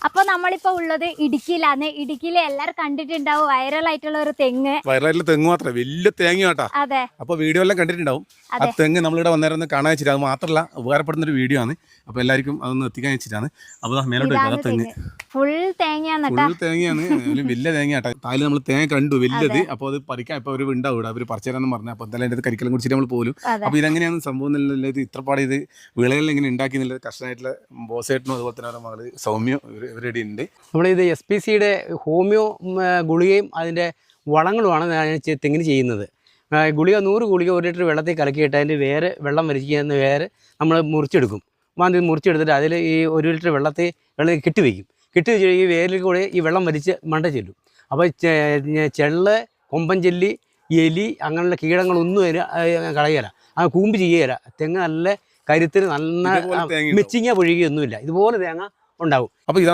അപ്പൊ നമ്മളിപ്പോ ഉള്ളത് ഇടുക്കിയിലാണ്. ഇടുക്കിയിലെ എല്ലാരും കണ്ടിട്ടുണ്ടാവും വൈറലായിട്ടുള്ള ഒരു തെങ്ങ്. വൈറലായിട്ടുള്ള തെങ്ങ് മാത്രമേ വലിയ തേങ്ങ കേട്ടാ. അതെ, അപ്പൊ വീഡിയോ എല്ലാം കണ്ടിട്ടുണ്ടാവും. ആ തെങ്ങ് നമ്മളിവിടെ വന്നേരം കാണാൻ വെച്ചിട്ട് അത് മാത്രമല്ല ഉപകാരപ്പെടുന്ന ഒരു വീഡിയോ ആണ്. അപ്പൊ എല്ലാവർക്കും അതൊന്ന് എത്തിക്കാൻ വെച്ചിട്ടാണ്. അപ്പൊ മേലോട്ട് തെങ്ങ് ഫുൾ തേങ്ങയാണ്, ഫുൾ തേങ്ങയാണ്. വലിയ തേങ്ങ കേട്ടാ. താല് നമ്മൾ തേങ്ങ കണ്ടു വലിയത്. അപ്പൊ അത് പറിക്കാൻ ഇപ്പൊ ഒരു ഉണ്ടാവും ഇവിടെ, അവർ പറിച്ചേരാന്ന് പറഞ്ഞു. അപ്പൊ എന്തായാലും അതിന്റെ കരിക്കലം കുടിച്ചിട്ട് നമ്മൾ പോലും. അപ്പൊ ഇതെങ്ങനെയാണ് സംഭവം എന്നുള്ളത്, ഇത് ഇത്രപാട് ഇത് വിളകളിൽ എങ്ങനെ ഉണ്ടാക്കി എന്നുള്ളത് കർഷകനായിട്ടുള്ള ബോസേട്ടനും അതുപോലെ തന്നെ അവരുടെ മകള് സൗമ്യ ഇവരുടെ ഉണ്ട്. നമ്മളിത് SPCയുടെ ഹോമിയോ ഗുളികയും അതിൻ്റെ വളങ്ങളുമാണ് തെങ്ങിന് ചെയ്യുന്നത്. ഗുളിക 100 ഗുളിക 1 ലിറ്റർ വെള്ളത്തിൽ കലക്കിയിട്ട് അതിൻ്റെ വേര് വെള്ളം വലിക്കുന്ന വേര് നമ്മൾ മുറിച്ചെടുക്കും. അത് മുറിച്ചെടുത്തിട്ട് അതിൽ ഈ 1 ലിറ്റർ വെള്ളം കെട്ടിവെക്കും. കെട്ടിവെച്ച് ഈ വേരിൽ കൂടെ ഈ വെള്ളം വലിച്ച് മണ്ട ചെല്ലും. അപ്പോൾ ചെള്ള്, കൊമ്പൻ ചെല്ലി, എലി അങ്ങനെയുള്ള കീടങ്ങളൊന്നും അതിന് കളയുകയില്ല. ആ കൂമ്പ് ചെയ്യുകയില്ല. തെങ്ങ് നല്ല കരുത്തിന് നല്ല മെച്ചിങ്ങ പൊഴികയൊന്നുമില്ല. ഇതുപോലെ തേങ്ങ ഉണ്ടാവും. അപ്പോൾ ഇതാണ്